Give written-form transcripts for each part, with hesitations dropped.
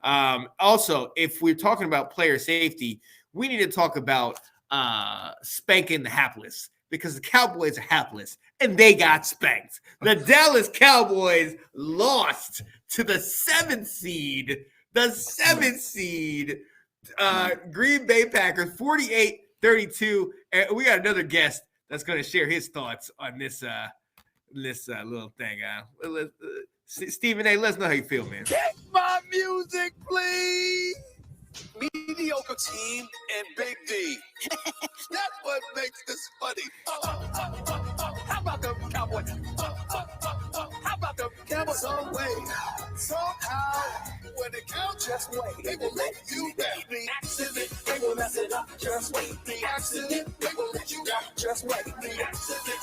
Also, if we're talking about player safety, we need to talk about spanking the hapless because the Cowboys are hapless and they got spanked. The Dallas Cowboys lost to the seventh seed. Green Bay Packers 48-32. And we got another guest that's going to share his thoughts on this little thing. Stephen A., let us know how you feel, man. Kick my music, please. Mediocre team and Big D. That's what makes this funny. How about the Cowboys? How about the Cowboys? Some way, somehow, when they count, just wait. They will let you down. The accident, they will mess it up. Just wait. The accident, they will let you down. Just wait. The accident,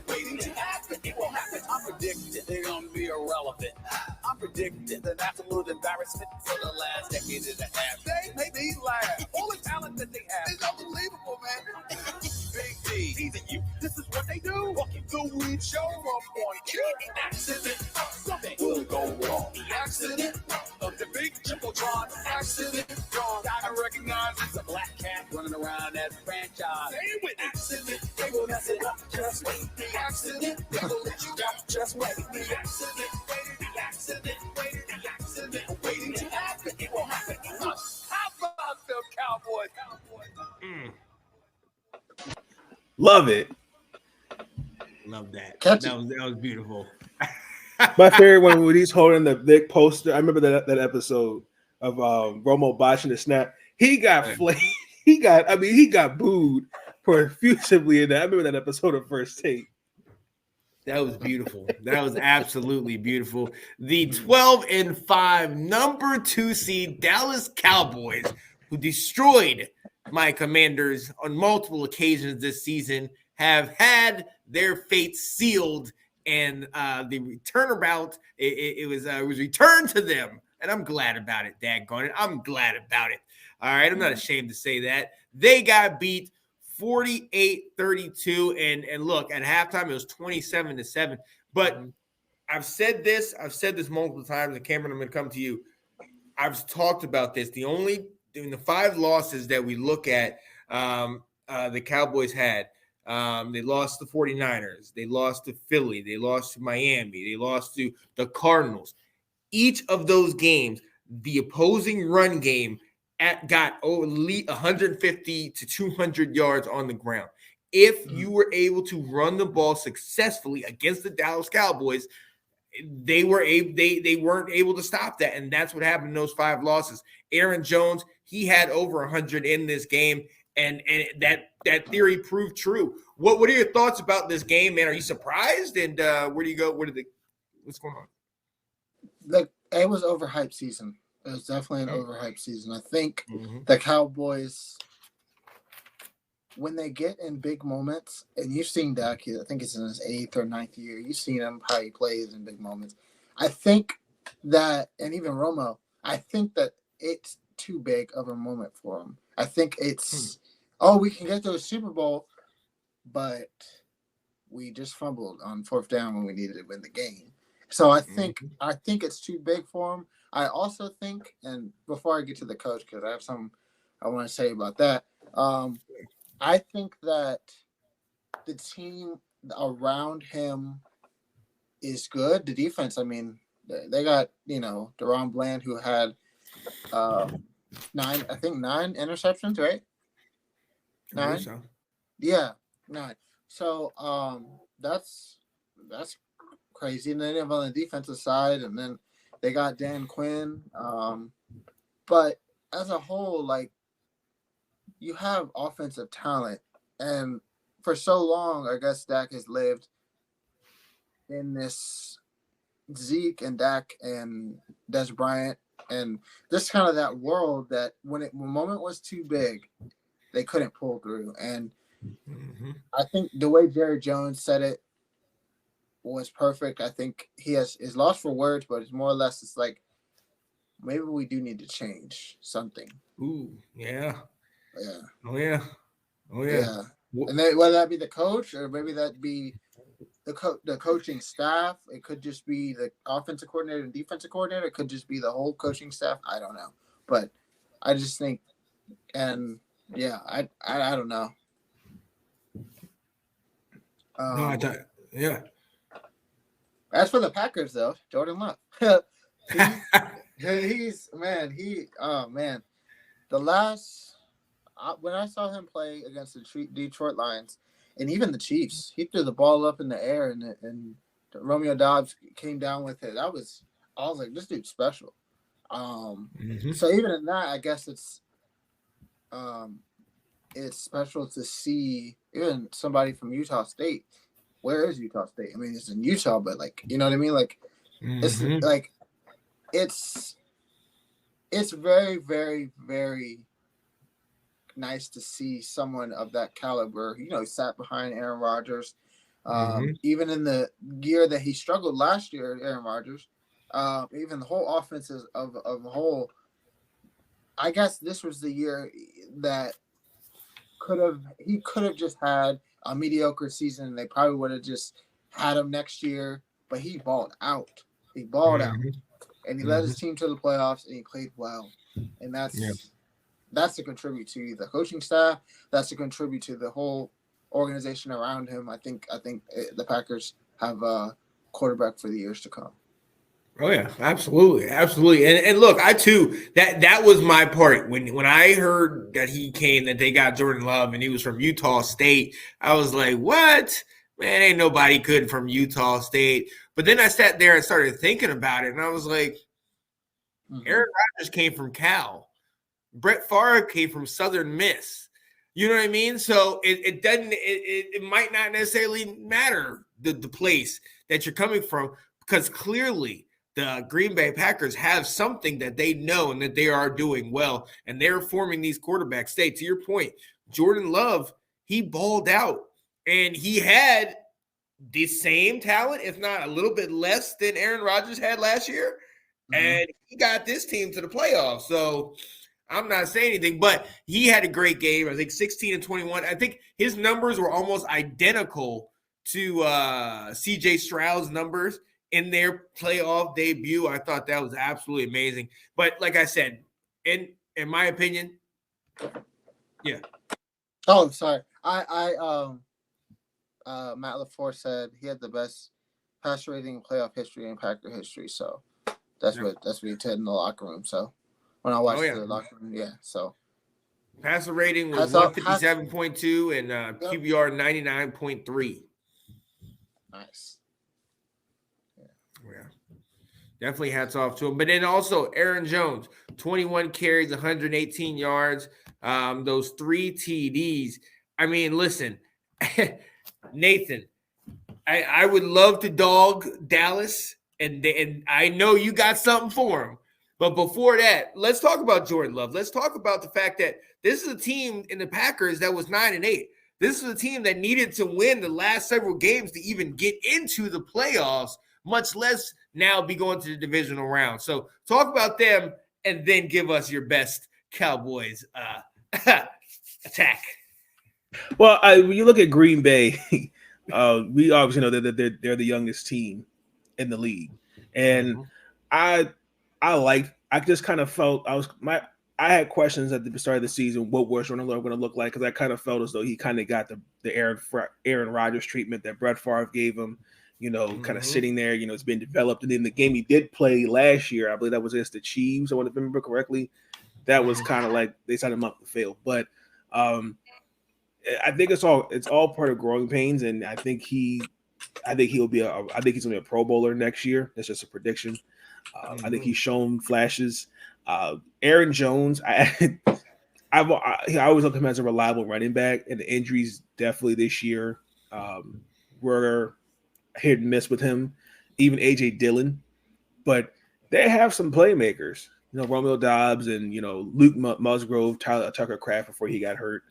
waiting to happen. It will happen. I'm predicting they're gonna be irrelevant. I'm predicting an absolute embarrassment for the last decade and a half. They make me laugh. All the talent that they have is unbelievable, man. Big D, teasing you. This is what they do. Walking through weed, show up on cue. Accident, something will go wrong. The accident of the big Jumbotron. Accident, gone. Gotta recognize it's a black cat running around that franchise. Say with accident, they will mess it up. Just wait. The accident, they will let you down. Just wait. The accident, waiting to happen. It will happen. How about the Cowboys? Love it. Love that. Catch That was beautiful. My favorite one when he's holding the big poster. I remember that episode of Romo botching the snap. He got flamed. He got booed profusively in that. I remember that episode of First Take. That was beautiful. That was absolutely beautiful. The 12-5 number 2 seed Dallas Cowboys, who destroyed my Commanders on multiple occasions this season, have had their fate sealed, and the turnabout it was returned to them, and I'm glad about it. Daggone it, I'm glad about it. All right, I'm not ashamed to say that they got beat 48-32, and look, at halftime it was 27-7. But I've said this multiple times, and Cameron, I'm going to come to you. I've talked about this. In the 5 losses that we look at, the Cowboys had, they lost to 49ers, they lost to Philly, they lost to Miami, they lost to the Cardinals. Each of those games, the opposing run game got over 150 to 200 yards on the ground. If you were able to run the ball successfully against the Dallas Cowboys, they weren't able to stop that, and that's what happened in those 5 losses. Aaron Jones, he had over 100 in this game, and that theory proved true. What are your thoughts about this game, man? Are you surprised? And where do you go? What's going on? It was overhyped season. It was definitely an overhyped season. I think the Cowboys, when they get in big moments, and you've seen Dak, I think it's in his 8th or 9th year, you've seen him how he plays in big moments. I think that, and even Romo, I think that it's too big of a moment for him. I think it's, we can get to a Super Bowl, but we just fumbled on 4th down when we needed to win the game. So I think it's too big for him. I also think, and before I get to the coach, because I have something I want to say about that, I think that the team around him is good. The defense, I mean, they got, DaRon Bland, who had 9 interceptions, right? 9? So. Yeah, 9. So that's crazy. And then on the defensive side, and then they got Dan Quinn. But as a whole, you have offensive talent. And for so long, I guess Dak has lived in this Zeke and Dak and Des Bryant and just kind of that world that when moment was too big, they couldn't pull through. And I think the way Jerry Jones said it was perfect. I think he is lost for words, but it's more or less, it's like, maybe we do need to change something. Ooh, yeah. Yeah. Oh, yeah. And then, whether that be the coach or maybe that be the coaching staff. It could just be the offensive coordinator and defensive coordinator. It could just be the whole coaching staff. I don't know, but I just think, and yeah, I don't know. No, I thought, yeah. As for the Packers, though, Jordan Love, he's man. The last when I saw him play against the Detroit Lions and even the Chiefs, he threw the ball up in the air and Romeo Dobbs came down with it. I was like, this dude's special. So even in that, I guess it's special to see even somebody from Utah State. Where is Utah State? I mean, it's in Utah, but like, you know what I mean? Like, it's like, it's very, very, very nice to see someone of that caliber. You know, he sat behind Aaron Rodgers. Even in the year that he struggled last year, Aaron Rodgers, even the whole offenses of a whole, I guess this was the year that he could have just had a mediocre season, and they probably would have just had him next year. But he balled out. Out, and he led his team to the playoffs, and he played well. And that's to contribute to the coaching staff. That's to contribute to the whole organization around him. I think the Packers have a quarterback for the years to come. Oh yeah, absolutely. And look, I too, that was my part when I heard that he came, that they got Jordan Love and he was from Utah State. I was like, what? Man, ain't nobody good from Utah State. But then I sat there and started thinking about it, and I was like, Aaron Rodgers came from Cal. Brett Favre came from Southern Miss. You know what I mean? So it doesn't. It might not necessarily matter the place that you're coming from, because clearly the Green Bay Packers have something that they know and that they are doing well, and they're forming these quarterback states. To your point, Jordan Love, he balled out, and he had the same talent, if not a little bit less than Aaron Rodgers had last year, and he got this team to the playoffs. So I'm not saying anything, but he had a great game. I think 16 and 21. I think his numbers were almost identical to C.J. Stroud's numbers in their playoff debut. I thought that was absolutely amazing. But like I said, in my opinion, yeah. Oh, sorry. Matt LaFleur said he had the best passer rating in playoff history and Packer history. So that's what he said in the locker room. So when I watched the locker room, so passer rating was 157.2 and QBR 99.3. Nice. Yeah, definitely hats off to him. But then also Aaron Jones, 21 carries, 118 yards, those 3 TDs. I mean, listen, Nathan, I would love to dog Dallas, and I know you got something for him. But before that, let's talk about Jordan Love. Let's talk about the fact that this is a team in the Packers that was 9-8. This is a team that needed to win the last several games to even get into the playoffs, much less now be going to the divisional round. So talk about them and then give us your best Cowboys attack. Well, when you look at Green Bay, we obviously know that they're the youngest team in the league. And I just kind of felt I had questions at the start of the season. What was Jordan Love going to look like? Because I kind of felt as though he kind of got the Aaron Rodgers treatment that Brett Favre gave him. Kind of sitting there. It's been developed. And then the game he did play last year, I believe that was against the Chiefs. I want to remember correctly. That was kind of like they set him up to fail. But I think it's all part of growing pains, and I think he's going to be a Pro Bowler next year. That's just a prediction. I think he's shown flashes. Aaron Jones, I always look at him as a reliable running back, and the injuries definitely this year were hit and miss with him. Even AJ Dillon, but they have some playmakers. Romeo Dobbs and Luke Musgrove, Tyler Tucker Kraft before he got hurt.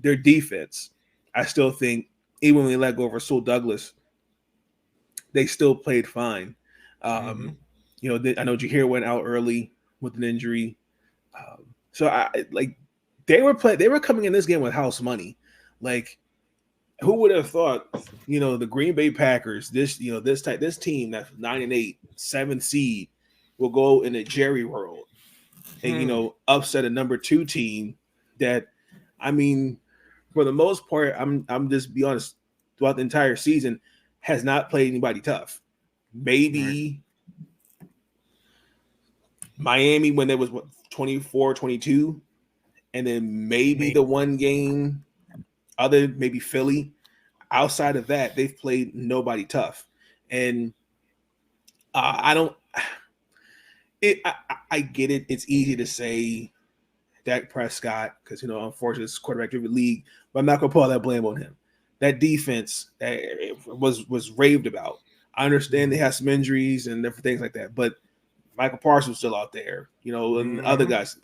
Their defense, I still think, even when they let go of Rasul Douglas, they still played fine. I know Jaheir went out early with an injury, so they were coming in this game with house money. Like who would have thought, the Green Bay Packers, this team that's 9-8, 7th seed, will go in a Jerry world and upset a number 2 team that, I mean, for the most part, I'm just be honest, throughout the entire season, has not played anybody tough. Maybe Miami when there was 24-22, and then maybe the one game, maybe Philly. Outside of that, they've played nobody tough, and I get it. It's easy to say Dak Prescott because unfortunately it's quarterback-driven league, but I'm not gonna put all that blame on him. That defense was raved about. I understand they have some injuries and different things like that, but Michael Parsons was still out there, and other guys.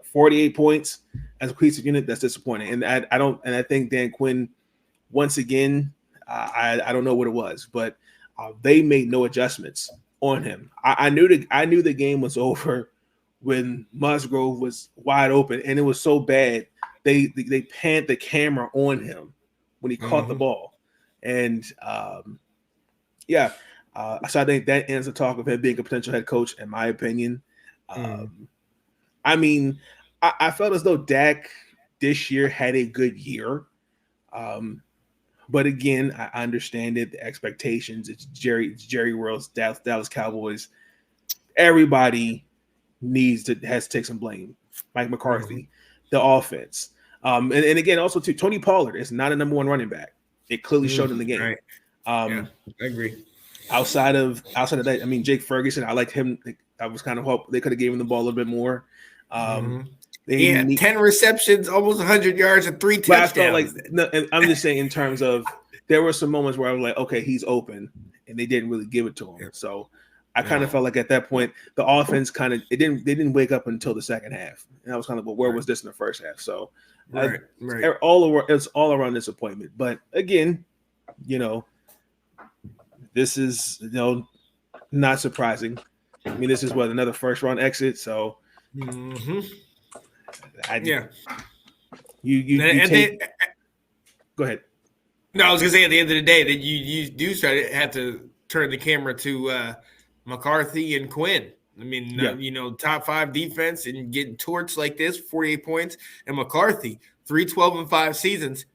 48 points as a cohesive unit, that's disappointing. And I think Dan Quinn, once again, I don't know what it was, but they made no adjustments on him. I knew the game was over when Musgrove was wide open, and it was so bad they panned the camera on him when he caught the ball, and so I think that ends the talk of him being a potential head coach, in my opinion. I mean, I felt as though Dak this year had a good year. But again, I understand it, the expectations. It's Jerry World's Dallas Cowboys. Everybody has to take some blame. Mike McCarthy, the offense. And again, also too, Tony Pollard is not a number 1 running back. It clearly showed in the game. Right. I agree. Outside of that, I mean, Jake Ferguson, I liked him. I was kind of hope they could have given him the ball a little bit more. 10 receptions, almost 100 yards, and 3 touchdowns. I'm just saying in terms of there were some moments where I was like, okay, he's open, and they didn't really give it to him. So I kind of felt like at that point the offense they didn't wake up until the second half, and I was kind of, well, where was this in the first half? So it's all around disappointment. But again, this is not surprising. I mean, this is another first round exit. So. Go ahead. No, I was gonna say at the end of the day that you do have to turn the camera to McCarthy and Quinn. I mean, top 5 defense and getting torched like this, 48 points, and McCarthy 3-12-5 seasons.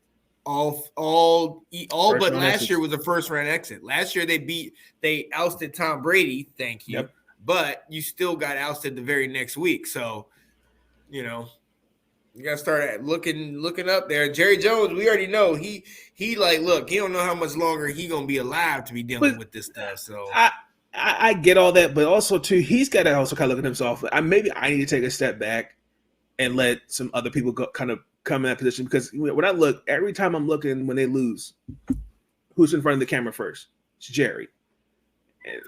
All but last year was a first round exit. Last year they ousted Tom Brady. Thank you. Yep. But you still got ousted the very next week. So, you got to start looking up there. Jerry Jones, we already know he look, he don't know how much longer he going to be alive to be dealing with this stuff. So I get all that, but also too, he's got to also kind of look at himself. Maybe I need to take a step back and let some other people come in that position, because when I look, every time I'm looking when they lose, who's in front of the camera first? It's Jerry.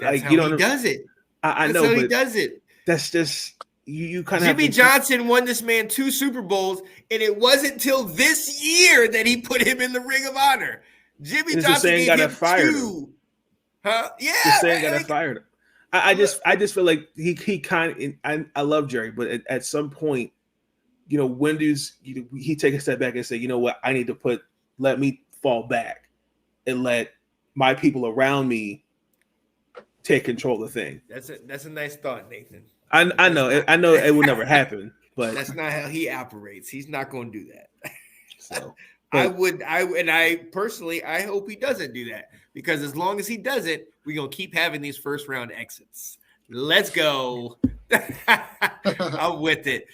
That's how he does it. I know, but he does it. That's just you kind of. Jimmy Johnson won this man 2 Super Bowls, and it wasn't till this year that he put him in the Ring of Honor. Jimmy Johnson gave him 2. Huh? Yeah. The saying got fired. I just feel like he kind of. I love Jerry, but at some point, when does he take a step back and say, you know what, I need to let me fall back and let my people around me take control of the thing. That's a nice thought, Nathan. I know it will never happen, but that's not how he operates. He's not going to do that. So I personally hope he doesn't do that, because as long as he doesn't, we're going to keep having these first round exits. Let's go. I'm with it.